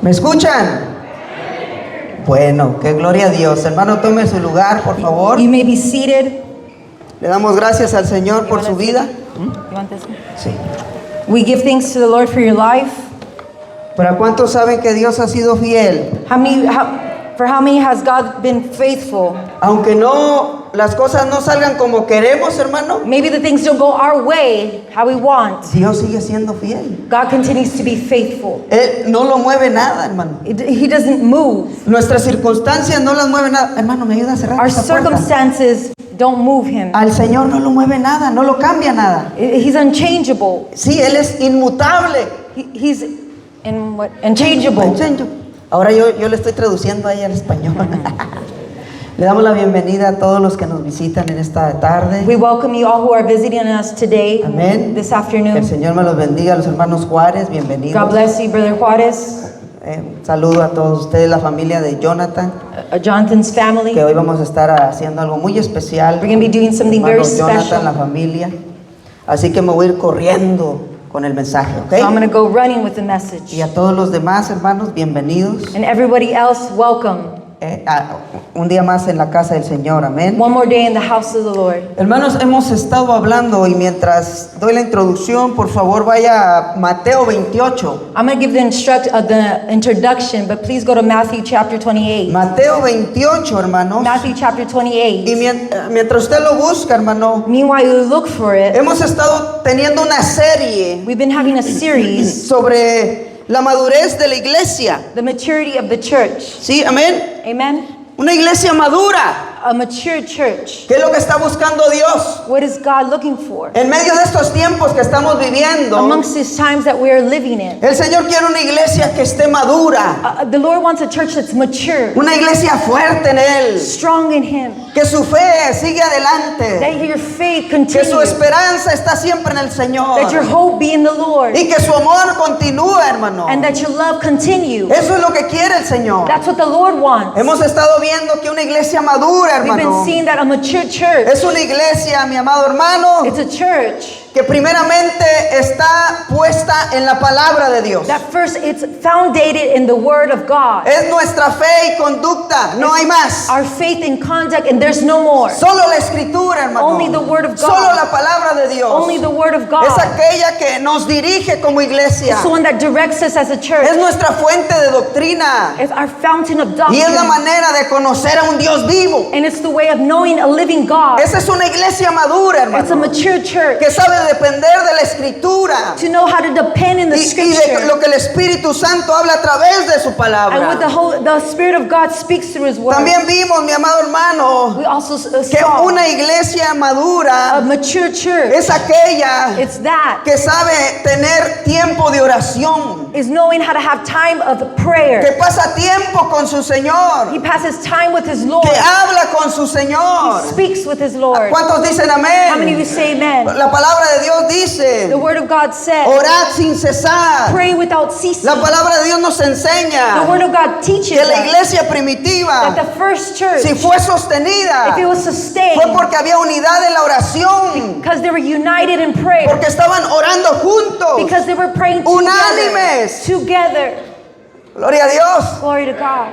¿Me escuchan? Bueno, que gloria a Dios. Hermano, tome su lugar, por favor. You may be seated. Le damos gracias al Señor por su vida. You want this one? Sí. We give thanks to the Lord for your life. ¿Para cuántos saben que Dios ha sido fiel? For how many has God been faithful? Aunque no, las cosas no salgan como queremos, hermano, Maybe the things don't go our way, how we want. Dios sigue siendo fiel. God continues to be faithful. Él no lo mueve nada, hermano. He doesn't move. Nuestras circunstancias no las mueve nada. Hermano, me ayuda a cerrar Our esta puerta. circumstances don't move him. Al Señor no lo mueve nada, no lo cambia nada. He's unchangeable. Sí, Él es inmutable. He's unchangeable. Unchangeable. Ahora yo le estoy traduciendo ahí al español. Le damos la bienvenida a todos los que nos visitan en esta tarde. We welcome you all who are visiting us today, Amén. this Que el afternoon. Señor me los bendiga. A los hermanos Juárez, bienvenidos. God bless you, Brother Juarez, Un saludo a todos ustedes, la familia de Jonathan, Jonathan's family. que hoy vamos a estar haciendo algo muy especial. We're going to be doing something very Hermano Jonathan, la special. familia. Así que me voy a ir corriendo con el mensaje, ¿ok? So I'm going to go running with the message. Y a todos los demás hermanos, bienvenidos. And everybody else, welcome. Un día más en la casa del Señor, amén. One more day in the house of the Lord. Hermanos, hemos estado hablando y mientras doy la introducción, por favor vaya a Mateo 28. I'm going to give the introduction, but please go to Matthew chapter 28. Mateo 28, hermanos. Matthew chapter 28. Y mientras usted lo busca, hermano, Meanwhile, you look for it. hemos estado teniendo una serie We've been having a series, sobre la madurez de la iglesia. the maturity of the church. Sí, amén. Amen? Una iglesia madura. A mature church. ¿Qué es lo que está buscando Dios? What is God looking for? En medio de estos tiempos que estamos viviendo, Amongst these times that we are living in. el Señor quiere una iglesia que esté madura, The Lord wants a church that's mature, una iglesia fuerte en Él, strong in Him, que su fe sigue adelante, that your faith que su continues, esperanza está siempre en el Señor that your hope be in the Lord, y que su amor continúa, hermano. and that your love continue. Eso es lo que quiere el Señor. That's what the Lord wants. Hemos estado viendo que una iglesia madura, We've been hermano, seeing that a mature church, es una iglesia, mi amado hermano, it's a church que primeramente está puesta en la palabra de Dios. that first it's founded in the Word of God. Es nuestra fe y conducta, no hay más. Our faith and conduct, and there's no more. Solo la escritura, hermano. Only the word of God. Solo la palabra de Dios. Only the Word of God. Es aquella que nos dirige como iglesia. It's the one that directs us as a church. Es nuestra fuente de doctrina. It's our fountain of Y doctrine. es la manera de conocer a un Dios vivo. And it's the way of knowing a living God. Esa es una iglesia madura, It's a hermano, mature church. que sabe depender de la escritura To know how to depend in the y de Scripture. lo que el Espíritu Santo habla a través de su And what palabra. the Spirit of God speaks through His Word. También vimos, mi amado hermano, We also que saw una iglesia a madura mature church. es aquella It's that. que sabe tener tiempo de oración, Is knowing how to have time of que prayer. pasa tiempo con su Señor, He passes time with His Lord. que habla con su Señor. He speaks with His Lord. ¿Cuántos dicen How many of you amén? say amen? La palabra de Dios dice, The Word of God says, orad sin cesar. pray without ceasing. La palabra de Dios nos The enseña Word of God teaches que la us iglesia that primitiva, the first church, si fue sostenida, if it was sustained, fue porque había unidad en la oración, because they were united in prayer, porque estaban orando juntos. because they were praying Unánimes. together. Gloria a Dios. Glory to God.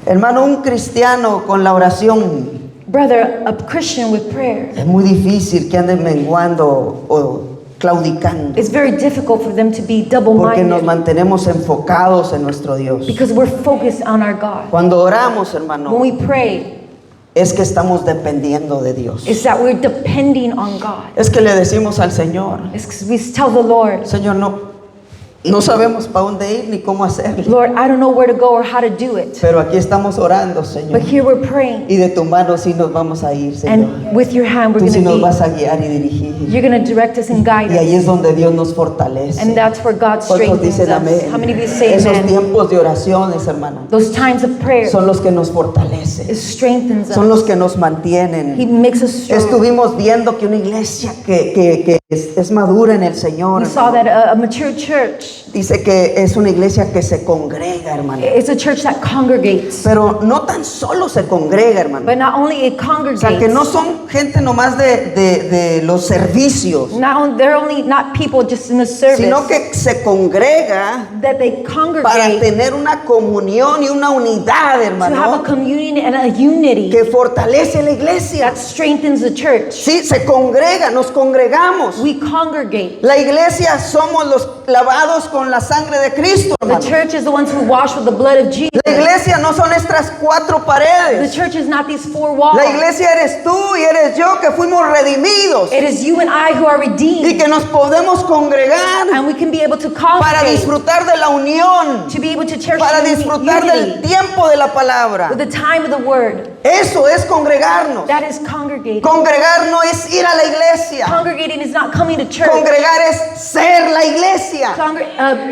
Hermano, un cristiano con la oración Brother, a Christian with prayer, es muy difícil que anden menguando o claudicando, it's very difficult for them to be porque nos double-minded mantenemos enfocados en nuestro Dios. because we're focused on our God. Cuando oramos, When hermano, we pray, es que estamos dependiendo de Dios. it's that we're depending on God. Es que le decimos al Señor, It's 'cause we tell the Lord, Señor, no sabemos para dónde ir ni cómo hacerlo, Lord, I don't know where to go or how to do it, pero aquí estamos orando, Señor, but here we're praying, y de tu mano sí nos vamos a ir, Señor. and with your hand we're Tú sí nos going vas to a guiar y dirigir, be, you're going to direct us and guide y ahí us, es donde Dios nos fortalece. and that's where God ¿Cuántos strengthens dicen us. amén? How many of you say Esos amen? tiempos de oraciones, hermano, Those times of prayer, son los que nos fortalecen, it strengthens son los us. que nos mantienen. He makes us strong. Estuvimos viendo que una iglesia que es madura en el Señor, We saw hermano, that a mature church dice que es una iglesia que se congrega, hermano. It's a church that congregates. Pero no tan solo se congrega, hermano. But not only it O sea, que congregates. no son gente nomás de los servicios, They're only not people just in the service. sino que se congrega That they para congregate tener una comunión y una unidad, to have a hermano, communion and a unity que fortalece la iglesia. that strengthens the church. Sí, se congrega, nos congregamos. We congregate. La iglesia somos los lavados con la sangre de Cristo, The hermano. church is the ones who wash with the blood of Jesus. La iglesia no son estas cuatro The paredes. church is not these four walls. La iglesia eres tú y eres yo que fuimos redimidos It is you and I who are y redeemed. que nos podemos congregar And we can be able to para congregate, disfrutar de la unión, to be able to cherish para disfrutar del unity tiempo de la palabra. with the time of the word. Eso es congregarnos. That is congregating. Congregar no es ir a la iglesia. Congregating is not coming to church. Congregar es ser la iglesia.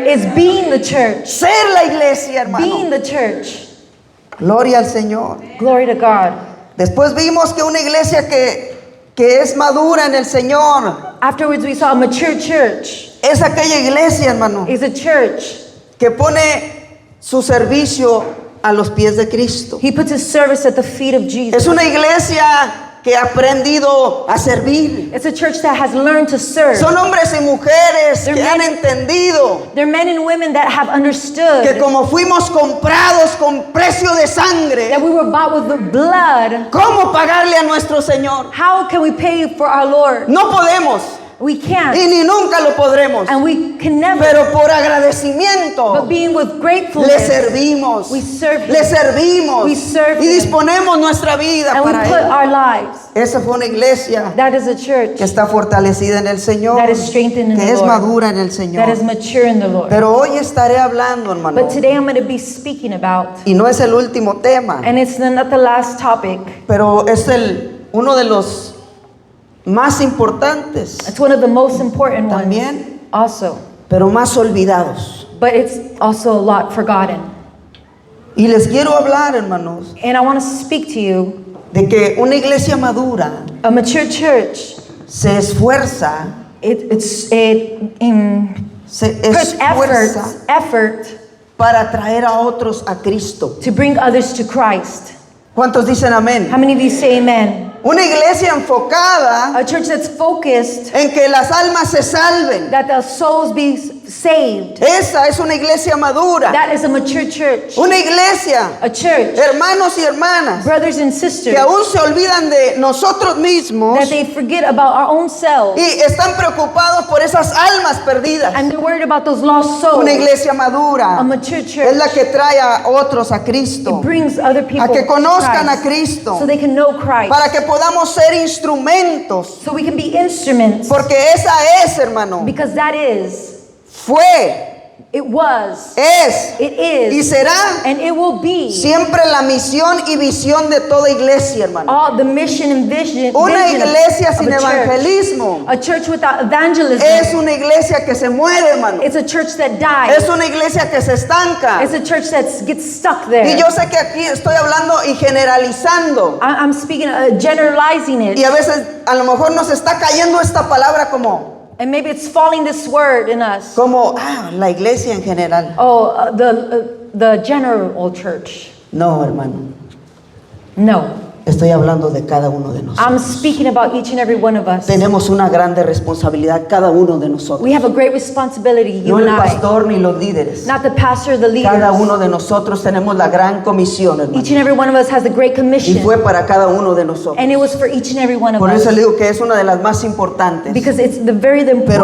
Is being the church. Ser la iglesia, Being hermano. the church. Gloria al Señor. Glory to God. Después vimos que una iglesia que es madura en el Señor Afterwards, we saw a mature church es aquella iglesia, hermano, is a church. que pone su servicio a los pies de Cristo. He puts his service at the feet of Jesus. Es una iglesia que ha aprendido a servir. It's a church that has learned to serve. Son hombres y mujeres que They're han men- entendido They're men and women that have que understood como fuimos comprados con precio de that sangre, we were bought with the blood. ¿cómo pagarle a nuestro Señor? How can we pay for our Lord? No podemos We can't. y ni nunca lo podremos, And we can never. pero por agradecimiento But being with le gratefulness, servimos, we serve Him. le servimos We serve y Him. disponemos nuestra vida And we para put Él. our lives. Esa fue una iglesia That is a church que está fortalecida en el Señor, that is strengthened in que the es Lord, madura en el that Señor. is mature in the Lord. Pero hoy estaré hablando, hermano, But today I'm going to be speaking about, y no es el último tema, and it's not the last topic. pero es uno de los más importantes, It's one of the most important ones También. also. pero más olvidados. But it's also a lot forgotten. Y les quiero hablar, hermanos, And I want to speak to you. de que una iglesia madura A mature church, se esfuerza, se puts esfuerza effort para traer a otros a Cristo. to bring others to Christ. ¿Cuántos dicen amén? How many of you say amen? Una iglesia enfocada A church that's focused en que las almas se salven. that the souls be saved. Esa es una iglesia madura. That is a mature church. Una iglesia, A church, hermanos y hermanas, brothers and sisters, que aún se olvidan de nosotros mismos that they forget about our own selves y están preocupados por esas almas perdidas. and they're worried about those lost souls. Una iglesia madura A mature es church, la que trae a otros a Cristo, it brings other people a que to conozcan a Christ Cristo, so they can know Christ, para que podamos ser instrumentos, so we can be instruments, porque esa es, hermano, because that is, fue, it was, es it y is, será and it will be siempre la misión y visión de toda iglesia, hermano. all the mission and vision, Una vision of- iglesia of sin a church. evangelismo A church without evangelism. es una iglesia que se muere, hermano. It's a church that dies. Es una iglesia que se estanca. It's a church that gets stuck there. Y yo sé que aquí estoy hablando y generalizando. I'm speaking, generalizing it. Y a veces a lo mejor nos está cayendo esta palabra como And maybe it's falling this word in us. la iglesia en general. Oh, the general church. No, hermano. No. Estoy hablando de cada uno de nosotros. I'm speaking about each and every one of us. Tenemos una grande responsabilidad cada uno de nosotros. We have a great responsibility, you No el and I. pastor ni los líderes. Not the pastor, the Cada leaders. uno de nosotros tenemos la gran comisión, hermano. Each and every one of us has the great Y commission. fue para cada uno de nosotros. And it was for each and every one of Por eso us. le digo que es una de las más importantes, Because it's the pero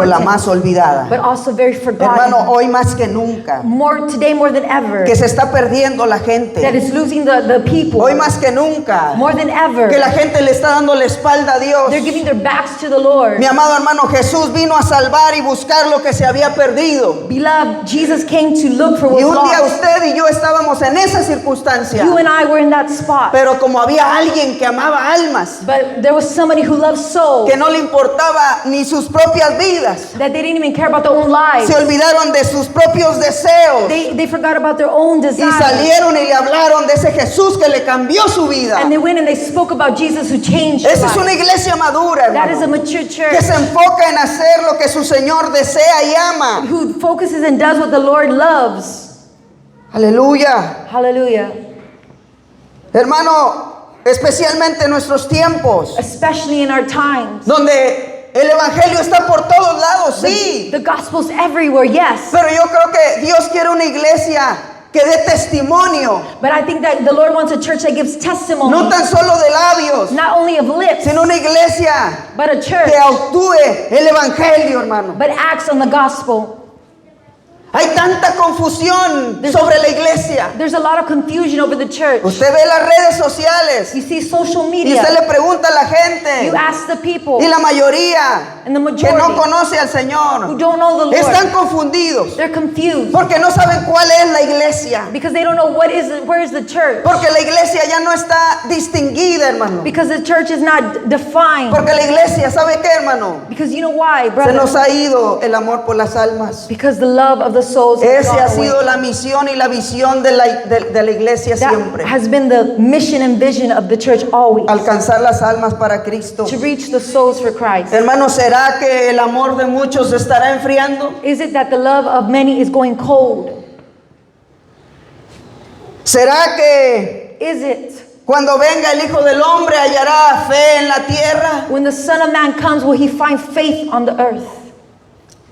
la important, más olvidada. but also very Hermano, forgotten. hoy más que nunca, Today more than ever. que se está perdiendo la That gente. is losing the people. Hoy más que nunca, More than ever. que la gente le está dando la espalda a Dios. They're giving their backs to the Lord. Mi amado hermano, Jesús vino a salvar y buscar lo que se había perdido. Beloved, Jesus came to look for Y what's un día lost. usted y yo estábamos en esa circunstancia. You and I were in that spot. Pero como había alguien que amaba almas, But there was somebody who loved souls, que no le importaba ni sus propias vidas, that they didn't even care about their own lives. se olvidaron de sus propios deseos They forgot about their own y desires. salieron y le hablaron de ese Jesús que le cambió su vida. And they went and they spoke about Jesus who changed Esa es lives. una iglesia madura, That is a hermano, mature que church se enfoca en hacer lo que su Señor desea y ama. who focuses and does what the Lord loves. Aleluya. Hallelujah. Hermano, especialmente en nuestros tiempos, Especially in our times. donde el evangelio está por todos lados, sí. The gospel's everywhere, yes. Pero yo creo que Dios quiere una iglesia que dé testimonio, But I think that the Lord wants a church that gives testimony, no tan solo de labios, not only of lips, sino una iglesia but a church que actúe el evangelio, hermano. but acts on the gospel. Hay tanta confusión sobre la iglesia. There's a lot of confusion over the church. Usted ve las redes sociales You see social y media. usted le pregunta a la gente You ask the people, y la mayoría and the que no majority conoce al who Señor don't know the Lord, están confundidos they're confused porque no saben cuál es la iglesia, because they don't know where is the church. porque la iglesia ya no está distinguida, hermano, Because the church is not defined. porque la iglesia, ¿sabe qué, hermano? Because you know why, Se brother? nos ha ido el amor por las almas. Because the love of the souls has Ese gone ha away. sido la misión y la visión de la iglesia siempre. That has been the mission and vision of the church always. Alcanzar las almas para Cristo. To reach the souls for Christ. Hermano, ¿será que el amor de muchos se estará enfriando? Is it that the love of many is going cold? ¿Será que Is it cuando venga el Hijo del Hombre hallará fe en la tierra? when the Son of Man comes, will he find faith on the earth?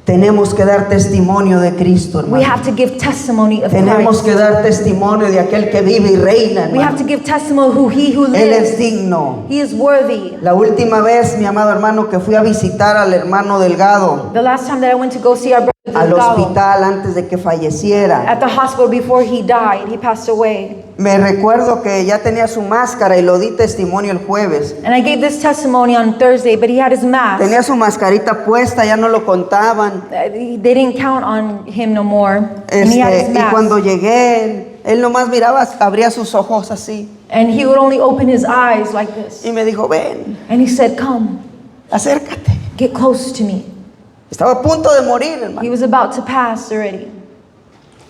Tenemos que dar testimonio de Cristo, We hermano. have to give testimony of Tenemos Christ. que dar testimonio de aquel que vive y reina, We have hermano. to give testimony who he who Él es lives. digno. He is worthy. La última vez, mi amado hermano, que fui a visitar al hermano Delgado The last time that I went to go see our brother al Delgado hospital antes de que falleciera, at the hospital before he died, he passed away. me recuerdo que ya tenía su máscara y lo di testimonio el jueves. And I gave this testimony on Thursday, but he had his mask. Tenía su mascarita puesta, ya no lo contaban. They didn't count on him no more. And he had his Y mask. cuando llegué, él nomás miraba, abría sus ojos así. And he would only open his eyes like this. Y me dijo, ven, And he said, come, acércate. get close to me. Estaba a punto de morir, He hermano. was about to pass already.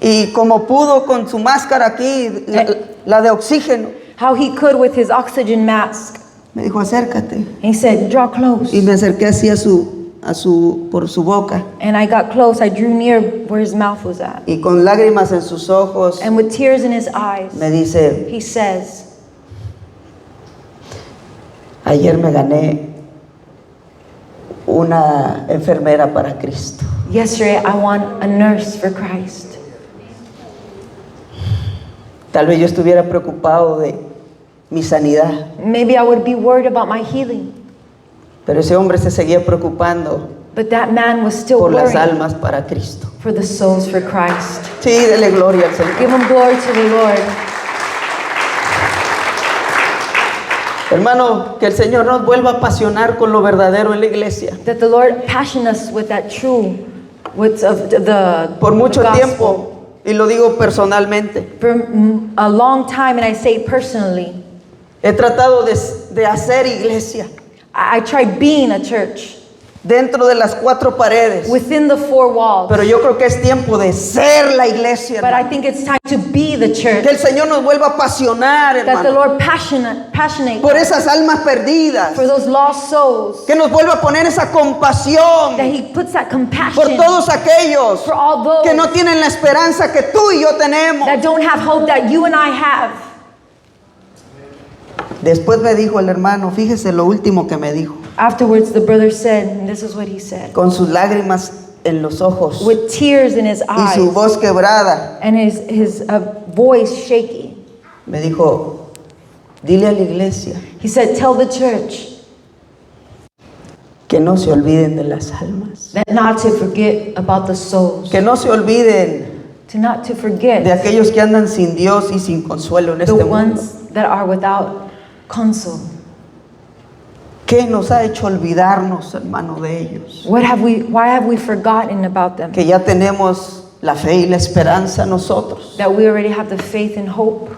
Y como pudo con su máscara aquí, la de oxígeno, How he could with his oxygen mask. me dijo, acércate. And he said, draw close. Y me acerqué así por su boca. And I got close. I drew near where his mouth was at. Y con lágrimas en sus ojos, And with tears in his eyes, me dice, he says, ayer me gané una enfermera para Cristo. yesterday I want a nurse for Christ. Tal vez yo estuviera preocupado de mi sanidad, Maybe I would be worried about my healing. pero ese hombre se seguía preocupando But that man was still por las worried almas para Cristo. for the souls for Christ. Sí, dele gloria al Señor. Give him glory to the Lord. Hermano, que el Señor nos vuelva a apasionar con lo verdadero en la iglesia. That the Lord passion us with that true, with the Por mucho the gospel. tiempo, y lo digo personalmente, For a long time, and I say it personally, he tratado de hacer iglesia I tried being a church dentro de las cuatro paredes. within the four walls. Pero yo creo que es tiempo de ser la iglesia, But I hermano. think it's time to be the church. Que el Señor nos vuelva a apasionar, That the hermano, Lord passionate por esas almas perdidas. for those lost souls. Que nos vuelva a poner esa compasión That He puts that por compassion todos aquellos for all those que no tienen la esperanza que tú y yo tenemos. that don't have hope that you and I have. Después me dijo el hermano, fíjese lo último que me dijo, Afterwards, the brother said, and this is what he said, con sus lágrimas en los ojos with tears in his y su eyes voz quebrada, and his voice shaky. me dijo, dile a la iglesia He said, tell the church que no se olviden de las almas, that not to forget about the souls, que no se olviden to not to forget de aquellos que andan sin Dios y sin consuelo en the este mundo. ones that are without counsel. ¿Qué nos ha hecho olvidarnos, hermano, de ellos? Why have we forgotten about them? Que ya tenemos la fe y la esperanza nosotros. That we already have the faith and hope.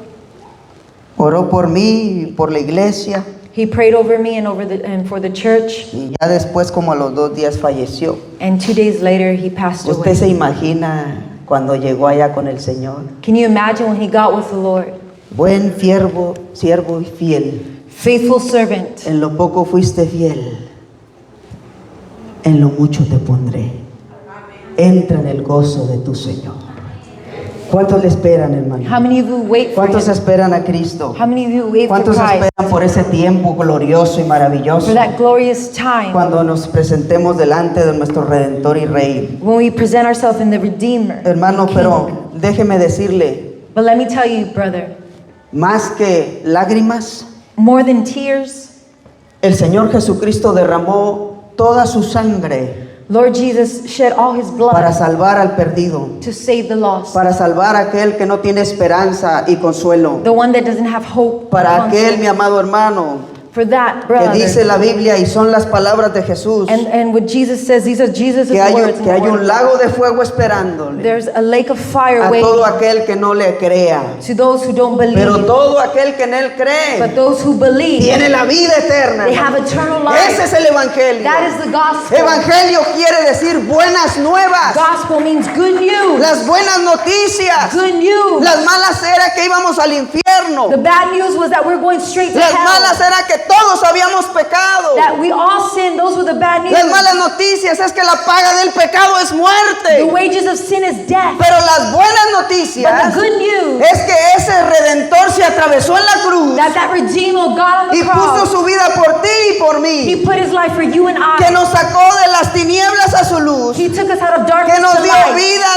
Oró por mí y por la iglesia He prayed over me and for the church, y ya después como a los 2 días falleció. and 2 days later he passed ¿Usted away. se imagina cuando llegó allá con el Señor? Can you imagine when he got with the Lord? Buen siervo y fiel. Faithful servant. En lo poco fuiste fiel, en lo mucho te pondré. Entra en el gozo de tu Señor. ¿Cuántos le esperan, hermano? How many of you wait for ¿Cuántos him? esperan a Cristo? How many of you wait for ¿Cuántos Christ? esperan por ese tiempo glorioso y maravilloso? For that glorious time Cuando nos presentemos delante de nuestro Redentor y Rey. when we present ourselves in the Redeemer. Hermano, King. pero déjeme decirle, But let me tell you, brother, más que lágrimas, more than tears, el Señor Jesucristo derramó toda su sangre Lord Jesus shed all his blood para salvar al perdido, to save the lost. para salvar a aquel que no tiene esperanza y consuelo, The one that doesn't have hope. para aquel, mi amado hermano, For that, que brother. dice la Biblia y son las palabras de Jesús, And what Jesus says, these are Jesus' que hay, words. in que the hay Word un of lago de fuego esperándole There's a lake of fire a waiting todo aquel que no le crea. to those who don't believe. Pero todo aquel que en Él cree But those who believe, tiene la vida eterna. they have hermano. eternal life. Ese es el Evangelio. That is the gospel. Evangelio quiere decir buenas nuevas. Gospel means good news. Las buenas noticias. Good news. Las malas era que íbamos al infierno. The bad news was that we're going straight to Las hell. malas era que todos habíamos pecado. That we all sinned. Those were the bad news. Las malas noticias es que la paga del pecado es The muerte. wages of sin is death. Pero las buenas But noticias the good news es que ese redentor se atravesó en la cruz that Redeemer of God on y the puso cross, su vida por ti y por He mí, put His life for you and que I. nos sacó de las tinieblas a su luz, He took us out of darkness que nos to dio life, vida,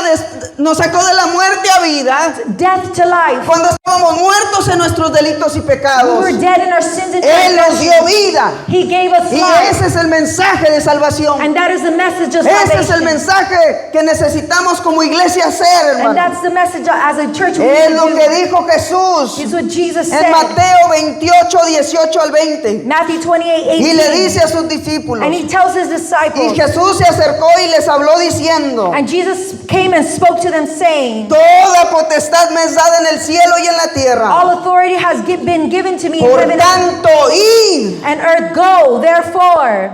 nos sacó de la muerte a vida, death to life. cuando estábamos muertos en nuestros delitos y We pecados. were dead in our sins and Él nos dio transgressions. vida. He gave us Y life. ese es el mensaje de salvación. And that is the message of Ese es el salvation. mensaje que necesitamos como iglesia hacer, And hermano. that's the message as a church we Es need lo to que do. dijo Jesús It's what Jesus en said. Mateo 28, 18 al 20. Matthew 28, Y le 18. dice a sus discípulos. And He tells His Y disciples. Jesús se acercó y les habló diciendo: And Jesus came and spoke to them saying, Toda potestad me es dada en el cielo y en la tierra. all authority has been given to me in Por heaven tanto, id, and earth. Go, therefore,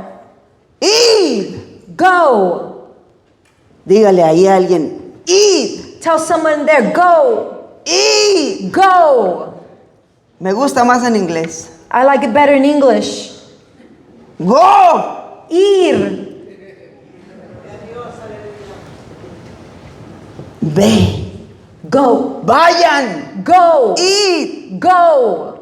id. go. Dígale ahí a alguien, id, Tell someone there, go, id. go. Me gusta más en inglés. I like it better in English. Go. Ir, Ve. go, Vayan. go, Id. go.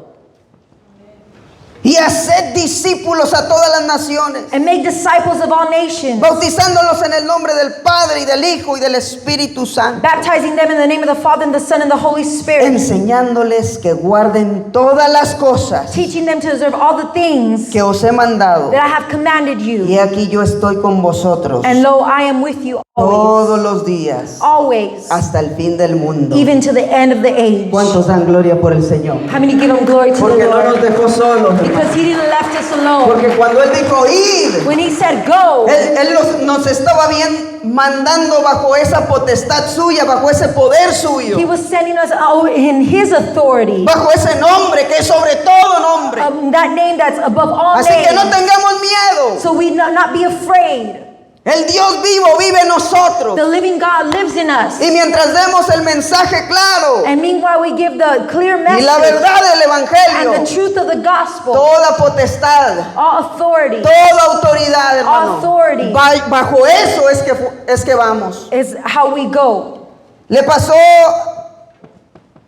Y haced discípulos a todas las naciones, And make disciples of all nations, bautizándolos en el nombre del Padre y del Hijo y del Espíritu Santo, baptizing them in the name of the Father and the Son and the Holy Spirit, enseñándoles que guarden todas las cosas teaching them to observe all the things que os he mandado. that I have commanded Y you. aquí yo estoy con vosotros And lo, I am with you todos always, los días always, hasta el fin del mundo. even to the end of the age. ¿Cuántos dan gloria por el Señor? How many give Him glory to the Porque no nos Lord? dejó solos, hermano. Because He didn't left us alone. Porque cuando Él dijo id, When He said go, Él nos estaba bien mandando bajo esa potestad suya, bajo ese poder suyo, He was sending us out in His authority, bajo ese nombre que es sobre todo nombre. that name that's above all Así que no names, tengamos miedo. so we not be afraid. El Dios vivo vive en nosotros. The living God lives in us. Y mientras demos el mensaje claro And meanwhile, we give the clear y message la verdad del and Evangelio, the truth of the gospel, toda potestad, all authority toda autoridad, hermano, Authority. bajo eso es que vamos. is how we go. Le pasó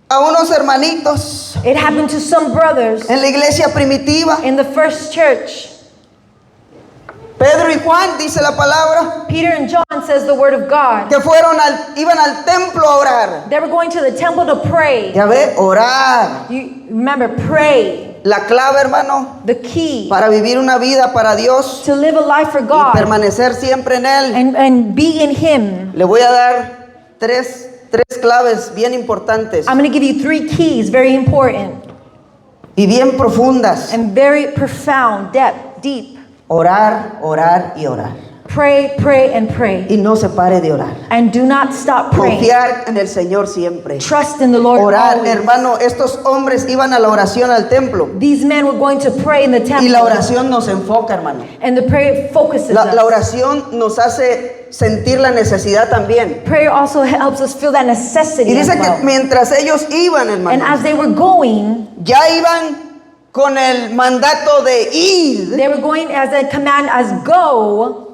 a unos hermanitos It happened to some brothers en la iglesia primitiva, in the first church. Pedro y Juan, dice la palabra, Peter and John, says the word of God. que iban al templo a orar. They were going to the temple to pray. Ya ve, orar. You remember, pray. La clave, hermano, The key para vivir una vida para Dios to live a life for y God permanecer siempre en Él. and be in Him. Le voy a dar tres claves bien importantes I'm going to give you 3 keys, very important y bien profundas. and very profound, depth, deep. Orar, orar y orar. Pray, pray, and pray. Y no se pare de orar. And do not stop praying. Confiar en el Señor siempre. Trust in the Lord Orar, always. hermano, estos hombres iban a la oración al templo. These men were going to pray in the Y temple. la oración nos enfoca, hermano. And the prayer focuses La us. oración nos hace sentir la necesidad también. Prayer also helps us feel that necessity Y as dice que well. mientras ellos iban, And hermano, as they were going, ya iban con el mandato de ir. They were going as a command as go.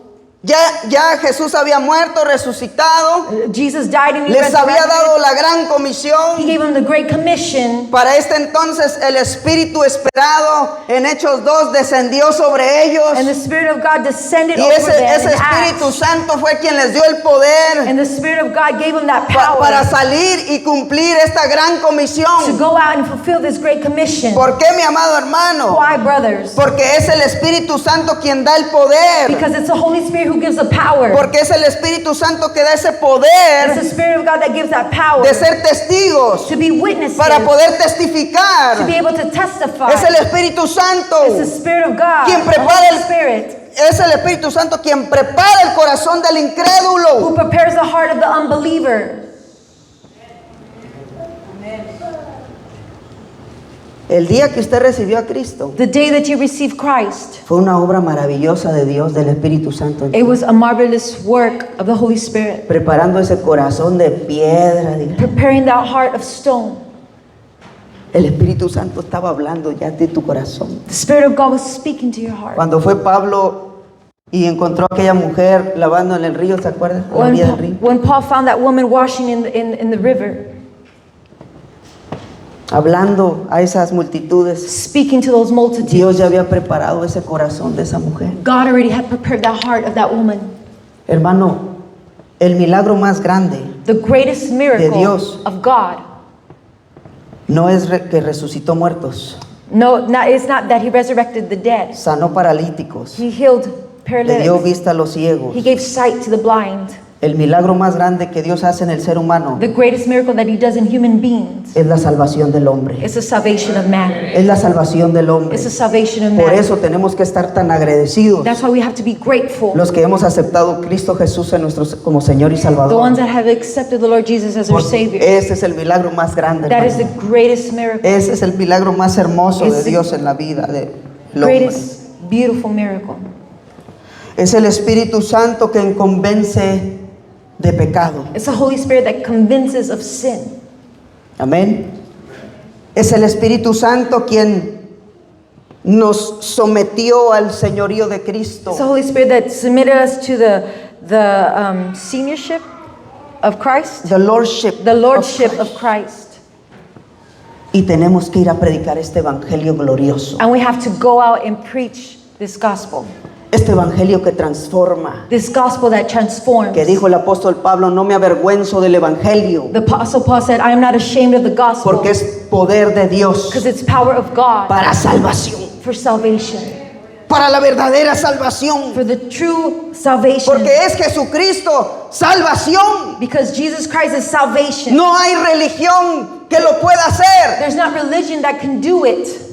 Ya Jesús había muerto, resucitado. Jesus died and he Les había resurrected. dado la gran He comisión. gave them the great commission. Para este entonces el Espíritu esperado en Hechos 2 descendió sobre ellos. And the Spirit of God descended Y over ese them in Espíritu Acts. Santo fue quien les dio el poder And the Spirit of God gave them that power para salir y cumplir esta gran to comisión. go out and fulfill this great commission. ¿Por qué, mi amado hermano? Why, brothers? Porque es el Espíritu Santo quien da el poder. Because it's the Holy Spirit who gives the power. Porque es el Espíritu Santo que da ese It's poder the Spirit of God that gives that power de ser testigos to be witnesses, para poder to be testificar. able to testify. Es el Espíritu Santo. It's the Spirit of God, Quien the prepara Holy el- Spirit, Es el Espíritu Santo quien prepara el corazón del who incrédulo. prepares the heart of the unbeliever. El día que usted recibió a Cristo The day that you receive Christ, fue una obra maravillosa de Dios, del Espíritu Santo, en ti, it was a marvelous work of the Holy Spirit, preparando ese corazón de piedra. Diga. preparing that heart of stone. El Espíritu Santo estaba hablando ya de tu corazón. The Spirit of God was speaking to your heart. Cuando fue Pablo y encontró a aquella mujer lavando en el río, ¿se acuerdan? A la orilla del río. When Paul found that woman washing in the river, Hablando a esas multitudes, speaking to those multitudes, Dios ya había preparado ese corazón de esa mujer. God already had prepared that heart of that woman. Hermano, el milagro más grande The greatest miracle Dios. of God. no es que resucitó muertos, It's not that he resurrected the dead. sanó paralíticos, He healed le dio paralytics. vista a los ciegos. He gave sight to the blind. El milagro más grande que Dios hace en el ser humano The greatest miracle that he does in human beings es la salvación del hombre. is the salvation of man. Es la salvación del hombre. It's the salvation of Por man. eso tenemos que estar tan agradecidos That's why we have to be grateful. los que hemos aceptado a Cristo Jesús como Señor y The Salvador. ones that have accepted the Lord Jesus as their Porque Savior. ese es el milagro más grande, That is the hermano. greatest miracle. Ese es el milagro más hermoso It's de the Dios en la vida del hombre. Greatest beautiful miracle. Es el Espíritu Santo quien convence de pecado. It's the Holy Spirit that convinces of sin. Amén. Es el Espíritu Santo quien nos sometió al señorío de Cristo. It's the Holy Spirit that submitted us to the seniorship of Christ, The Lordship. the Lordship of of Christ. Y tenemos que ir a predicar este evangelio glorioso. And we have to go out and preach this gospel. Este evangelio que transforma. This gospel that transforms. Que dijo el apóstol Pablo, no me avergüenzo del evangelio, The Apostle Paul said, I am not ashamed of the gospel porque es poder de Dios because it's power of God para salvación, for salvation, para la verdadera salvación. for the true salvation. Porque es Jesucristo salvación. Because Jesus Christ is salvation. No hay religión que lo pueda hacer. There's not religion that can do it.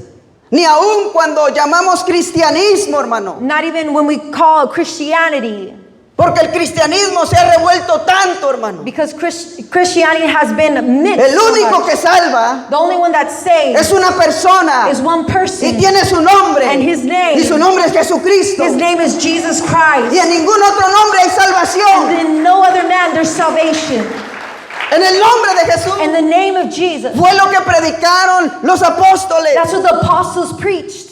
Ni aun cuando llamamos cristianismo, hermano. Not even when we call Christianity. Porque el cristianismo se ha revuelto tanto, hermano. Because Christianity has been mixed. El so único much. que salva The only one that saves es una persona is one y person. tiene su nombre. And his name. Y su nombre es Jesucristo. His name is Jesus Y Christ. en ningún otro nombre hay And salvación. in no other man there's salvation. En el nombre de Jesús. In the name of Jesus. Fue lo que predicaron los apóstoles. That's what the apostles preached.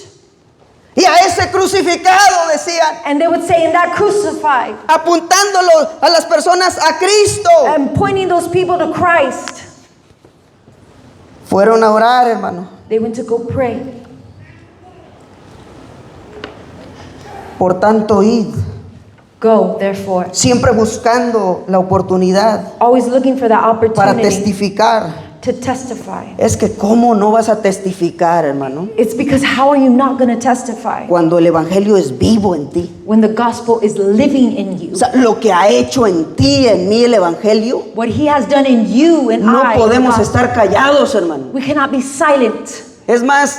Y a ese crucificado decían, And they would say, in that crucified, apuntándolo a las personas a Cristo. and pointing those people to Christ, Fueron a orar, hermano. they went to go pray. Por tanto, id, Go, therefore, siempre buscando la oportunidad always looking for that para opportunity testificar. to testify. Es que ¿cómo no vas a testificar, hermano? It's because how are you not going to testify Cuando el evangelio es vivo en ti. when the gospel is living in you? O sea, lo que ha hecho en ti, en mí el evangelio, What he has done in you and no I, podemos the gospel, estar callados, hermano. we cannot be silent. Es más,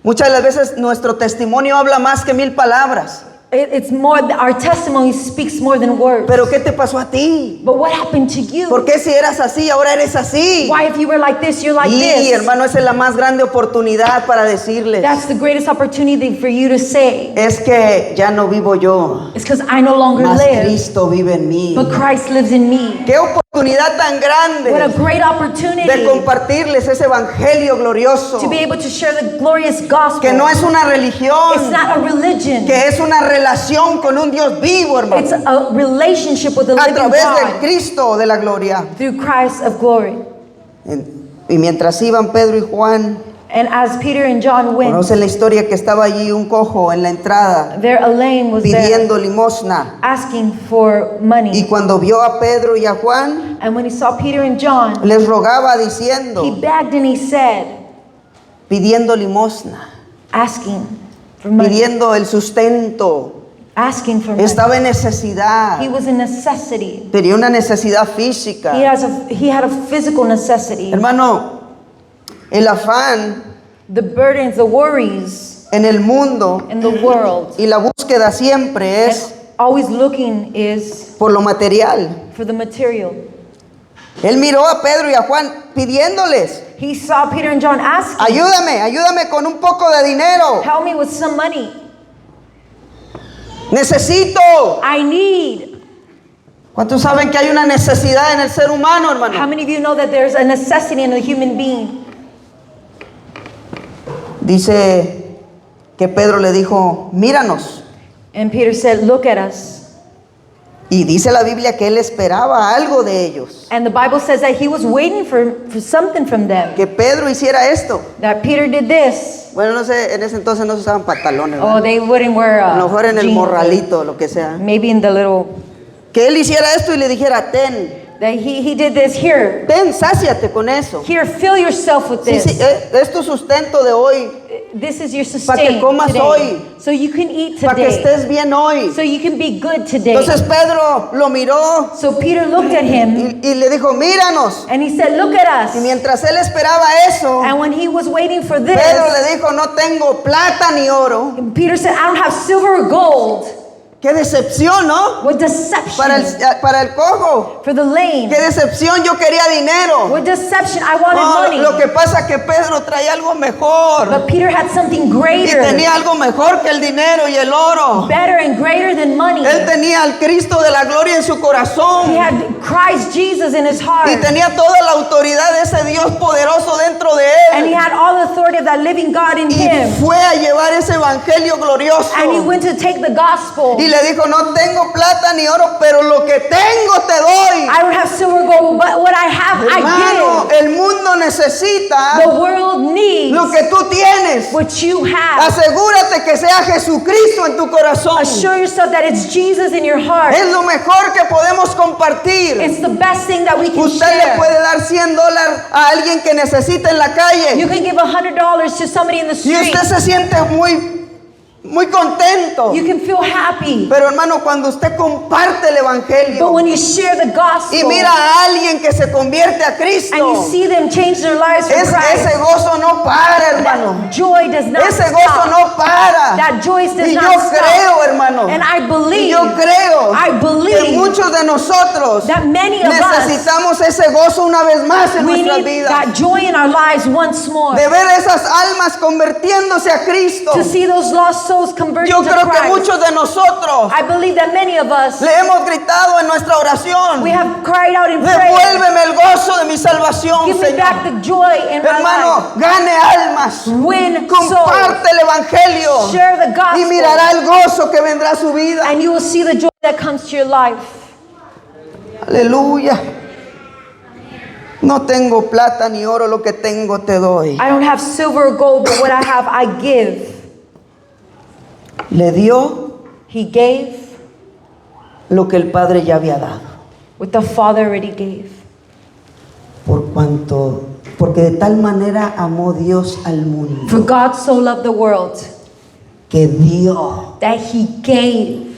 muchas de las veces nuestro testimonio habla más que 1000 palabras. It's more, our testimony speaks more than words. Pero ¿qué te pasó a ti? But what happened to you? ¿Por qué si eras así, ahora eres así? Why if you were like this, you're like Y this? hermano, esa es la más grande oportunidad para decirles. That's the greatest opportunity for you to say. Es que ya no vivo yo, It's because I no longer mas live, Cristo vive en mí. but Christ lives in me. ¿Qué oportunidad oportunidad tan grande What a great opportunity de compartirles ese evangelio glorioso, to be able to share the glorious gospel. que no es una religión, It's not a religion. que es una relación con un Dios vivo, hermano, It's a relationship with the a living través del God Cristo de la gloria. through Christ of glory. Y mientras iban Pedro y Juan, And as Peter and John went, conocen la historia que estaba allí un cojo en la entrada there a lame was there pidiendo limosna. asking for Y money. cuando vio a Pedro y a Juan, And when he saw Peter and John, les rogaba diciendo, he begged and he said, pidiendo limosna, asking for money. pidiendo el sustento. Asking for money. Estaba en necesidad, He was a necessity. tenía una necesidad física. He had a physical necessity. Hermano, el afán The burdens, the worries en el mundo in the world, y la búsqueda siempre and es always looking is por lo material. for the material. Él miró a Pedro y a Juan pidiéndoles, He saw Peter and John asking, ayúdame con un poco de dinero. help me with some money. Necesito. I need. ¿Cuántos saben que hay una necesidad en el ser humano, How hermano? many of you know that there's a necessity in a human being? Dice que Pedro le dijo, míranos. And Peter said, look at us. Y dice la Biblia que él esperaba algo de ellos. And the Bible says that he was waiting for something from them. Que Pedro hiciera esto. That Peter did this. Bueno, no sé, en ese entonces no se usaban pantalones, Oh, ¿verdad? they wouldn't wear A lo mejor en el jeans. morralito, lo que sea. Maybe in the little, Que él hiciera esto y le dijera, that he did this here. sáciate con eso. Here, fill yourself with Sí, this. sí, es tu sustento de hoy, This is your Pa' que sustain comas today. hoy. So you can eat para que today. estés bien hoy. So you can be good today. Entonces Pedro lo miró So Peter looked at him y le dijo, míranos. and he said, look at Y us. mientras él esperaba eso, And when he was waiting for this, Pedro le dijo, no tengo plata ni oro. Peter said, I don't have silver or gold. Qué decepción, ¿no? What deception. Para el cojo. For the lame. Qué decepción, yo quería dinero. What deception. I wanted No, money. lo que pasa es que Pedro traía algo mejor. But Peter had something Y greater. tenía algo mejor que el dinero y el oro. Better and greater than money. Él tenía al Cristo de la gloria en su He corazón. had Christ Jesus in his heart. Y tenía toda la autoridad de ese Dios poderoso dentro de And he él. had all the authority of that living God in Y him. fue a llevar ese evangelio glorioso. And he went to take the gospel. Y le dijo, no tengo plata ni oro, pero lo que tengo te doy. I don't have silver or gold, but what I have, Hermano, I el mundo necesita give. The world needs lo que tú tienes. what you have. Asegúrate que sea Jesucristo en tu corazón. Assure yourself that it's Jesus in your heart. Es lo mejor que podemos compartir. It's the best thing that we can Usted le share. puede dar $100 a alguien que necesita en la You calle. can give $100 to somebody in the Y street. usted se siente muy contento. You can feel happy. Pero hermano, cuando usted comparte el But evangelio when you share the y gospel mira a alguien que se convierte a and you Cristo, see them change their lives for ese Christ, gozo no para, hermano. joy does not Ese gozo stop. no para. That joy does Y yo not stop. creo, hermano. And I Y believe yo creo I que believe muchos de nosotros that many of us, necesitamos ese gozo una vez más en we nuestras need vidas. that joy in our lives once more. De ver esas almas convirtiéndose a Cristo. To see those lost souls converted Yo to creo que Christ. muchos de nosotros I believe that many of us, le hemos gritado en nuestra oración. we have cried out in prayer, Devuélveme el gozo de mi salvación, give me back Señor. the joy in my life. Hermano, gane almas. Win souls. Comparte el evangelio. Share the Y gospel. mirará el gozo que vendrá a su vida. And you will see the joy that comes to your life. Aleluya. No tengo plata ni oro, lo que tengo te doy. I don't have silver or gold, but what I have, I give. Le dio He gave lo que el Padre ya había dado. what the Father already gave. Porque de tal manera amó Dios al mundo For God so loved the world que dio that He gave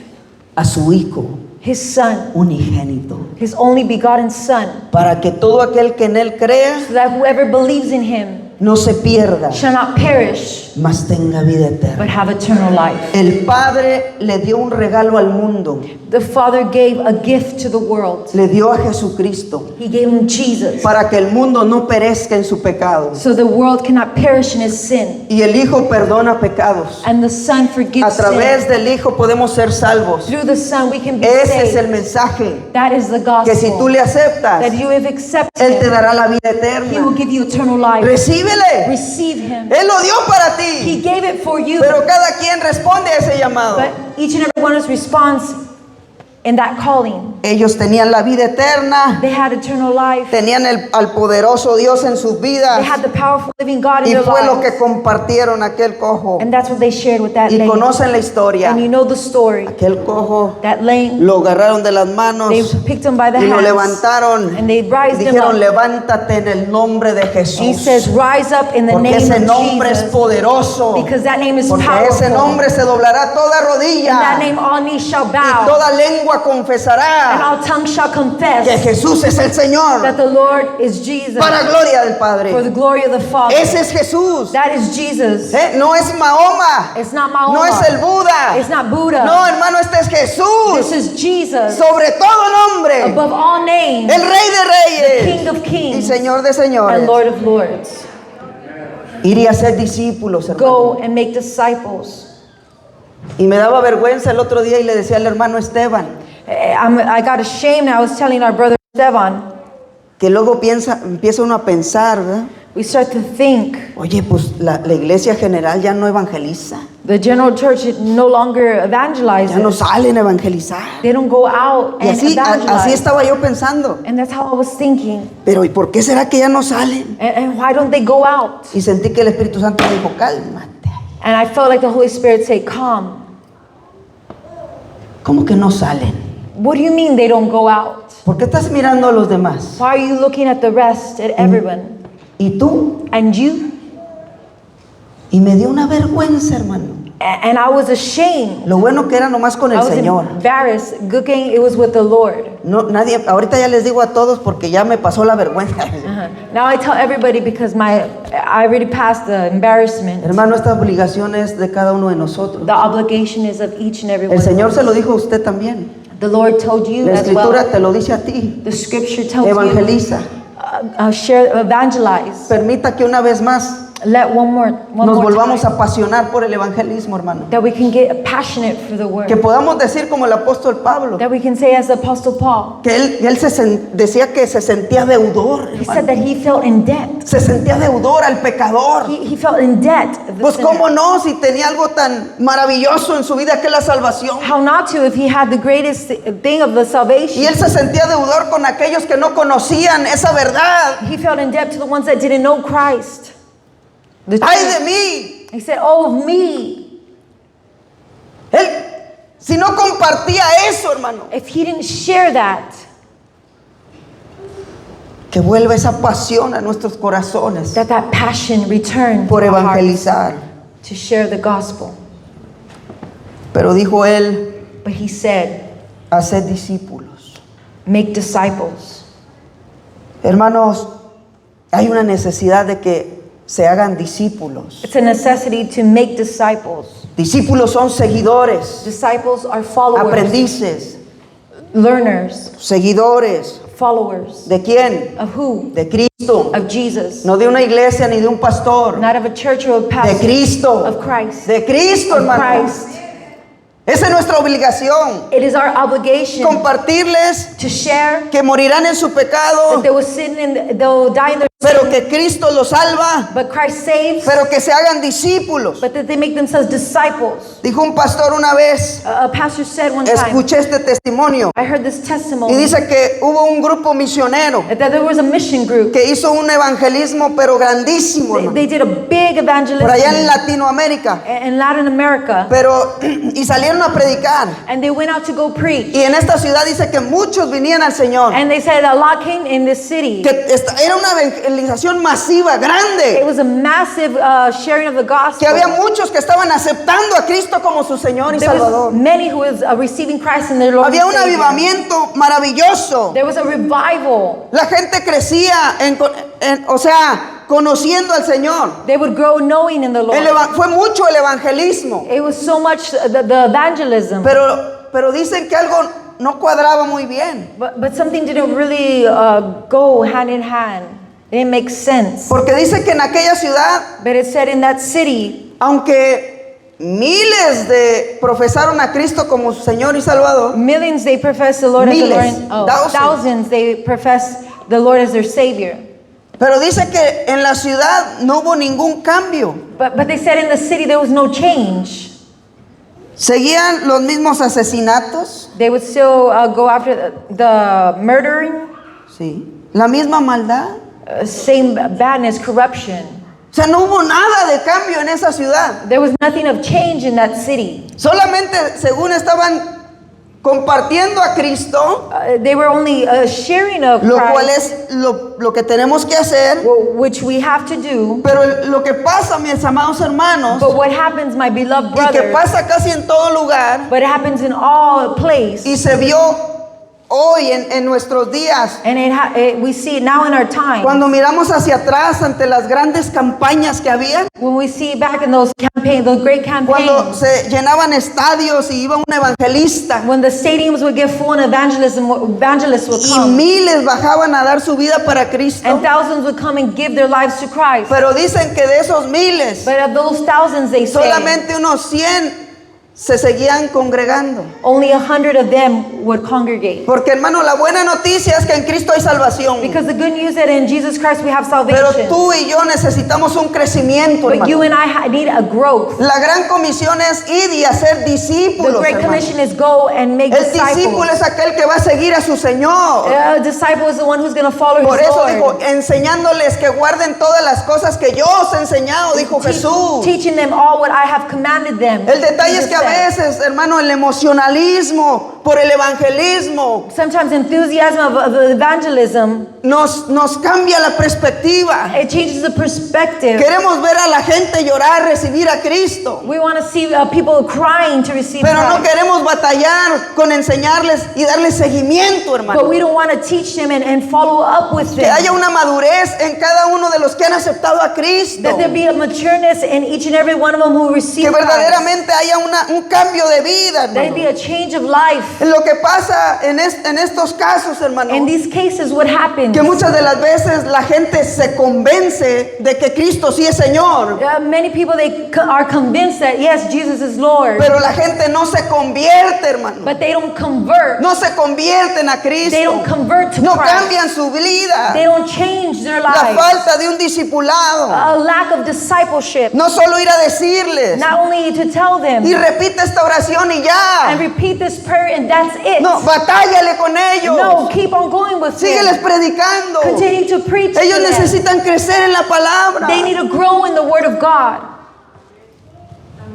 a su Hijo His Son, unigénito, His only begotten Son, para que todo aquel que en él crea so that whoever believes in Him no se pierda, shall not perish, mas tenga vida eterna. but have eternal life. El Padre le dio un regalo al mundo, The Father gave a gift to the world. le dio a Jesucristo He gave him Jesus, para que el mundo no perezca en su pecado. so the world cannot perish in his sin. Y el Hijo perdona pecados. And the Son A forgives través sin. del Hijo podemos ser salvos. Through the Son we can be Ese es el saved. mensaje, That is the que si tú gospel. le aceptas, That you have accepted Él te him, dará la vida he will eterna. give you eternal life. Recíbele. Receive him. Él lo dio para He ti. gave it for you. Pero cada quien responde a ese llamado. But each and every one of us responds in that calling. Ellos tenían la vida eterna, They had eternal life. tenían al poderoso Dios en sus vidas, They had the powerful living God in y their fue lo que lives. compartieron aquel cojo. And that's what they shared with that Y lame. conocen la historia. And you know the story. Aquel cojo That lame, lo agarraron de las manos they picked him by the y lo hands. levantaron. And they raised him Dijeron, up. levántate en el nombre de And he Jesús. says, rise up in the Porque name ese nombre of es Jesus. poderoso. Because that name is Porque a ese powerful. nombre se doblará toda In that rodilla name all knees shall y bow. toda lengua And confesará all tongues shall que confess Jesús es el Señor, that the Lord is Jesus. para gloria del For Padre. the glory of the Father. Ese es Jesús. That is Jesus. No es Mahoma, It's not no Mahoma. es el Buda. It's not Buddha. No, hermano, este es This Jesús. is Jesus. Sobre todo nombre, Above all names. el Rey de Reyes King of y kings. Señor de And señores. Lord of lords. Iría a ser discípulos, hermano. Go and make disciples. Y me daba vergüenza el otro día y le decía al hermano Esteban, I got ashamed. I was telling our brother Esteban. que luego empieza uno a pensar, ¿verdad? We start to think Oye, pues la iglesia general ya no evangeliza, the general church no longer ya no evangelizes. salen a evangelizar. They don't go out Y and así evangelize. estaba yo pensando. And that's how I was thinking. Pero ¿y por qué será que ya no salen? And why don't they go out? Y sentí que el Espíritu Santo me dijo, cálmate. And I felt like the Holy Spirit say, calm. ¿Cómo que no salen? What do you mean they don't go out? ¿Por qué estás mirando a los demás? Why are you looking at the rest, at everyone? ¿Y tú? And you? Y me dio una vergüenza, hermano. And I was ashamed. Lo bueno que era nomás con I el was Señor. embarrassed. Good thing it was with the Lord. No, nadie, ahorita ya les digo a todos porque ya me pasó la vergüenza. Now I tell everybody because I already passed the embarrassment. Hermano, esta obligación es de cada uno de nosotros. The obligation is of each and every one El of Señor us. se lo dijo a usted también. The Lord told you La as Escritura well. te lo dice a ti. The Scripture tells Evangeliza. you, share, evangelize. Permita que una vez más Let one more nos volvamos time, a apasionar por el evangelismo, hermano. that we can get passionate for the word. Que podamos decir como el apóstol Pablo, That we can say as the Apostle Paul. que él decía que se sentía deudor, He said hermano. that he felt in debt. Se sentía deudor al pecador. He felt in debt. of the Pues sinner. cómo no, si tenía algo tan maravilloso en su vida que es la salvación. How not to if he had the greatest thing of the Y salvation. él se sentía deudor con aquellos que no conocían esa verdad. He felt in debt to the ones that didn't know Christ. The ¡Ay truth. de mí! He said, oh, of me. Él, si no compartía eso, hermano, If he didn't share that, que vuelva esa pasión a nuestros corazones that passion returned por to our hearts evangelizar. to share the gospel. Pero dijo él, But he said, haced discípulos. make disciples. Hermanos, hay una necesidad de que se hagan discípulos. It's a necessity to make disciples. Discípulos son seguidores, Disciples are followers, aprendices, learners, seguidores. followers. ¿De quién? Of who? De Cristo. Of Jesus. No de una iglesia ni de un pastor. Not of a church or a De pastor. Cristo. Of Christ. De Cristo, Of hermano. Christ. Esa es nuestra obligación. It is our obligation Compartirles to share que morirán en su that pecado, they will sin and they will die in their pero sin, que Cristo los salva, but Christ saves, pero que se hagan discípulos. but that they make themselves disciples. Dijo un pastor una vez, A pastor said one time, escuché este testimonio, I heard this y testimony, dice que hubo un grupo misionero that there was a mission group. que hizo un evangelismo pero grandísimo, hermano, They did a big evangelism por allá en Latinoamérica, in Latin America, pero y salieron a predicar, and they went out to go preach. y en esta ciudad dice que muchos venían al Señor, And they said a lot came in this city. que era una evangelización masiva, It grande, was a massive sharing of the gospel. que había muchos que estaban aceptando a Cristo como su Señor y There was Salvador. many who was receiving Christ in their Lord Había and un Savior. avivamiento maravilloso. There was a revival. La gente crecía, o sea, conociendo al Señor. They would grow knowing in the Lord. Fue mucho el evangelismo, It was so much the evangelism. pero dicen que algo no cuadraba muy bien. But something didn't really go hand in hand. It didn't make sense. Porque dice que en aquella ciudad, But it said in that city, aunque miles de profesaron a Cristo como su Señor y Salvador, millions they profess the Lord as the Miles, Lord. thousands. Thousands they profess the Lord as their Savior. pero dice que en la ciudad no hubo ningún cambio. But they said in the city there was no change. Seguían los mismos asesinatos, They would still go after the murdering, sí, la misma maldad. same badness, corruption. O sea, no hubo nada de cambio en esa ciudad. There was nothing of change in that city. Solamente según estaban compartiendo a Cristo, They were only sharing of lo cual Christ, es lo que tenemos que hacer. which we have to do. Pero lo que pasa, mis amados hermanos, But what happens, my beloved y que brother, pasa casi en todo lugar, but it happens in all place. y se vio hoy en nuestros días, And we see it now in our time. cuando miramos hacia atrás ante las grandes campañas que había, When we see back in those campaigns, those great cuando campaigns, se llenaban estadios y iba un evangelista when the stadiums would get full and evangelists would y come, miles bajaban a dar su vida para Cristo. and thousands would come and give their lives to Christ. Pero dicen que de esos miles, But of those thousands, they say, solamente unos 100 se seguían congregando. only 100 of them would congregate. Porque hermano, la buena noticia es que en Cristo hay salvación. Because the good news is that in Jesus Christ we have Pero salvation. tú y yo necesitamos un crecimiento, But you hermano. and I need a growth. La gran comisión es ir y hacer The discípulos, Great hermano. Commission is go and make El discípulo disciples. es aquel que va a seguir a su Señor. A disciple is the one who's going to follow Por his eso Lord. dijo, enseñándoles que guarden todas las cosas que yo os he enseñado, dijo Jesús. Teaching them all what I have commanded them. El detalle es Jesus que a said. veces, hermano, el emocionalismo por el evangelismo Sometimes enthusiasm of evangelism, nos cambia la perspectiva. it changes the perspective. Queremos ver a la gente llorar, recibir a Cristo, We want to see people crying to receive pero no Christ. queremos batallar con enseñarles y darles seguimiento, But hermano. we don't want to teach them and follow up with Que them. haya una madurez en cada uno de los que han aceptado a Cristo. That there be a matureness in each and every one of them who receive Que Christ. verdaderamente haya un cambio de vida, That it be hermano. a change of life. Lo que pasa en estos casos, hermano, In these cases, what happens? que muchas de las veces la gente se convence de que Cristo sí es Señor, Many people are convinced that yes, Jesus is Lord, pero la gente no se convierte, hermano. but they don't convert. No se convierten a They Cristo. don't convert to No Christ. cambian su vida. They don't change their La lives. falta de un discipulado. A lack of discipleship. No solo ir a decirles Not only to tell them y repite esta oración y and ya. repeat this prayer and that's it. No, batállale con ellos. No, keep on going with Sígueles them. predicando. Continue to preach Ellos to them. necesitan crecer en la palabra. They need to grow in the Word of God.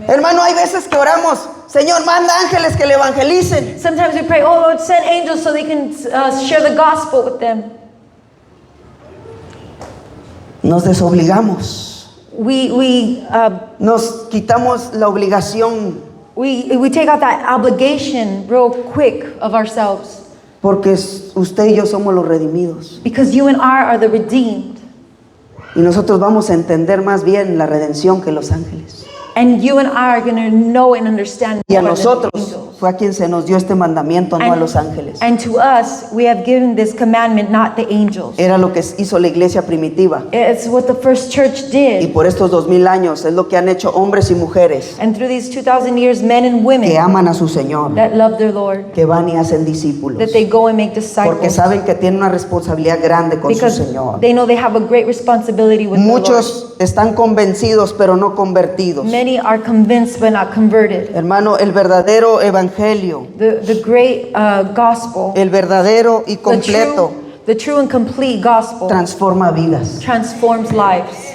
Hermano, hay veces que oramos, Señor, manda ángeles que le evangelicen. Sometimes we pray, oh Lord, send angels so they can share the gospel with them. Nos desobligamos. Nos quitamos la obligación We take out that obligation real quick of ourselves. porque usted y yo somos los redimidos. Because you and I are the redeemed. Y nosotros vamos a entender más bien la redención que los ángeles. And you and I are going to know and understand Y a more than the nosotros angels. fue a quien se nos dio este mandamiento, no a los ángeles. And to us, we have given this commandment, not the angels. Era lo que hizo la iglesia primitiva. It's what the first church Y did. por estos 2000 años es lo que han hecho hombres y mujeres And through these 2,000 years, men and que women aman a su Señor, that love their Lord, que van y hacen discípulos, that they go and make porque disciples. saben que tienen una responsabilidad grande con su Because Señor. they know they have a great responsibility with the Lord. Muchos están convencidos pero no convertidos. Many are convinced but not converted. Hermano, el verdadero evangelio, The great gospel, el verdadero y completo, the true and complete gospel transforma vidas, transforms lives.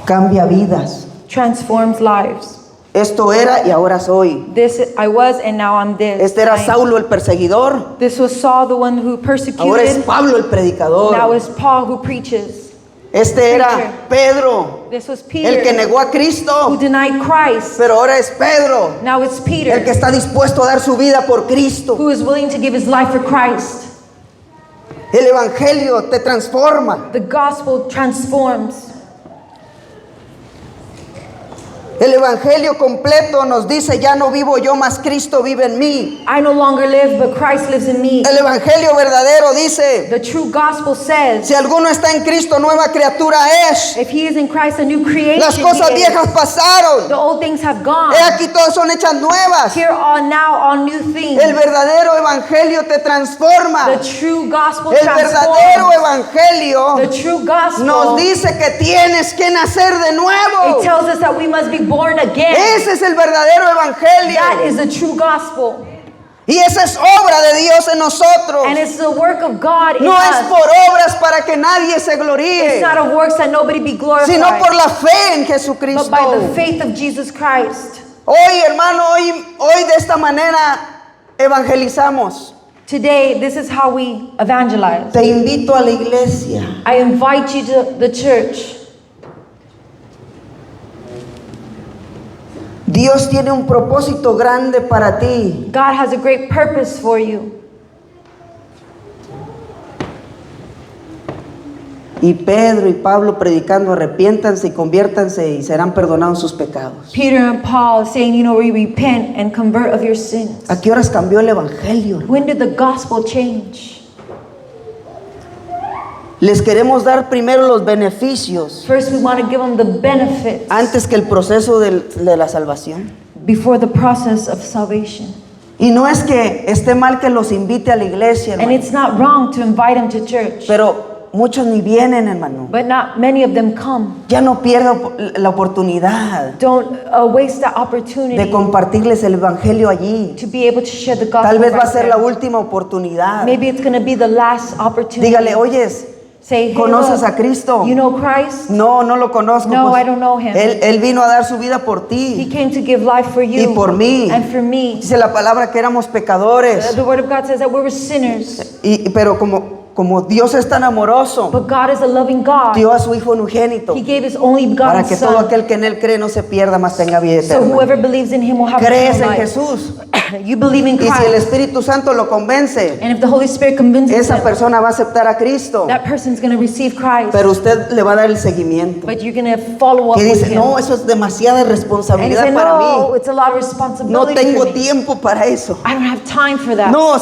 cambia vidas. Transforms lives. Esto era y ahora soy. This I was and now I'm this. Este era Saulo el perseguidor, This was Saul, the one who ahora es persecuted. Pablo el Now predicador. it's Paul who preaches. Este era Pedro, This was el Peter que negó a who Cristo, denied Christ. pero ahora es Pedro, Now it's el que Peter está dispuesto a dar su vida por Cristo. who is willing to give his life for Christ. El evangelio te transforma. The gospel transforms. El evangelio completo nos dice, ya no vivo yo, mas Cristo vive en mí. I no longer live, but Christ lives in me. El evangelio verdadero dice, The true gospel says, si alguno está en Cristo, nueva criatura es. if he is in Christ, a new creation Las cosas he is. viejas pasaron. The old things have gone. He aquí todas son hechas nuevas. Here are now all new things. El verdadero evangelio te transforma. The true gospel El verdadero transforms. evangelio The true gospel, nos dice que tienes que nacer de it nuevo. tells us that we must be born again. Ese es el verdadero That evangelio. is the true gospel. Y esa es obra de Dios en nosotros. And it's the work of God in No es us. por obras para que nadie se It's gloríe, not of works that nobody be glorified, sino por la fe en but Jesucristo. by the faith of Jesus Christ. Hoy, hermano, hoy de esta manera evangelizamos. Today, this is how we evangelize. Te invito a la iglesia. I invite you to the church. Dios tiene un propósito grande para ti. God has a great purpose for you. Y Pedro y Pablo predicando, arrepiéntanse y conviértanse y serán perdonados sus pecados. Peter and Paul saying, we repent and convert of your sins. ¿A qué horas cambió el evangelio? When did the gospel change? Les queremos dar primero los beneficios First, we want to give them the benefits antes que el proceso de la salvación. before the process of salvation. Y no es que esté mal que los invite a la iglesia, And hermano, it's not wrong to invite them to church, pero muchos ni vienen, hermano. but not many of them come. Ya no pierda la oportunidad Don't waste that de opportunity compartirles el evangelio allí. to be able to share the gospel. Tal vez va a right ser there. la última oportunidad. Maybe it's going to be the last opportunity. Dígale, oyes, Say, hey, ¿conoces look, a Cristo? you know Christ? No, no lo conozco. No, pues. I don't know him. Él vino a dar su vida por He ti came to give life for you y por mí. and for me. Dice la palabra que éramos pecadores. The word of God says that we were sinners, Pero como Dios es tan amoroso, but God is a loving God. dio a su Hijo unigénito He gave His only para begotten que todo Son, aquel que en Él cree no se pierda, mas tenga vida so eterna. whoever believes in Him will have Crees en eternal life. Jesús. You believe in Y si el Christ, Espíritu Santo lo convence, and if the Holy Spirit convinces esa him, persona va a aceptar a Cristo. that person's going to receive Christ, Pero usted le va a dar el seguimiento. but you're going to follow up Que with dice, Him. no, eso es demasiada And you responsabilidad say, para no, mí. it's a lot of No responsibility tengo for me. tiempo para eso. I don't have time for that. No,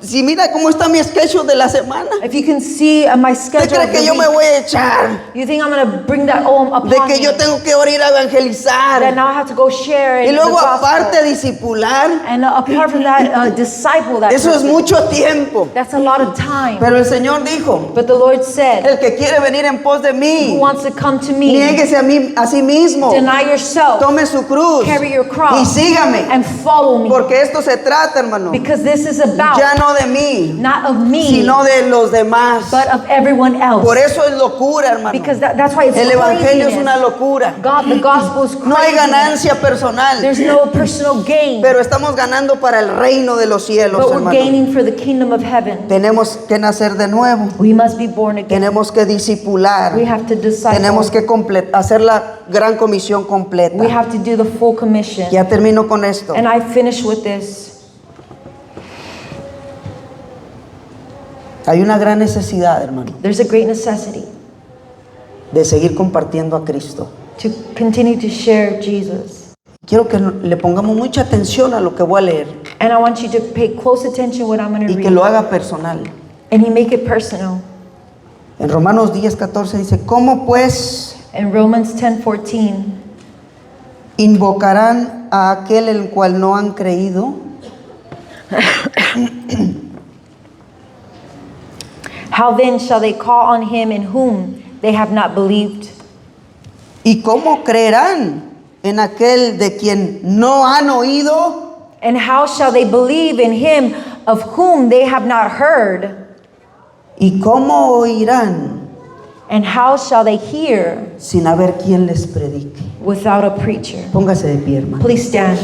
si mira cómo está mi schedule de la semana. If you can see my ¿Usted schedule, cree of que the yo me week, voy a echar? you think I'm going to bring that upon De que you? yo tengo que ir a That evangelizar. now I have to go share Y in the luego gospel. aparte discipular. And apart from that, disciple that Eso es person. mucho tiempo. That's a lot of time. Pero el Señor dijo, But the Lord said, el que quiere venir en pos de who mí, wants to come to me, niéguese a sí mismo. deny yourself, Tome su cruz carry your y cross, sígame. and follow me. Porque esto se trata, hermano, Because this is about ya no de mí, not of me, sino de los demás. but of everyone else. Por eso es locura, hermano. Because that's why it's El evangelio es una craziness. locura. God, the gospel is No hay craziness. ganancia personal, There's no personal gain, pero estamos ganando para el reino de los cielos, but we're hermano. gaining for the kingdom of heaven. Tenemos que nacer de nuevo. We must be born again. Tenemos que discipular. We have to Tenemos disciple. que hacer la gran comisión completa. We have to do the full commission. Ya termino con esto. And I finish with this. Hay una gran necesidad, hermano, There's a great necessity de seguir compartiendo a Cristo. to continue to share Jesus. Quiero que le pongamos mucha atención a lo que voy a leer And I want you to pay close attention what I'm going to y que read. lo haga personal. And he make it personal. En Romanos 10:14 dice, ¿cómo pues In Romans 10:14, invocarán a aquel en el cual no han creído? how then shall they call on him in whom they have not believed? ¿Y cómo creerán en aquel de quien no han oído? And how shall they believe in him of whom they have not heard? ¿Y cómo oirán And how shall they hear sin haber quien les predique? without a preacher? Póngase de pie, hermano. Please stand.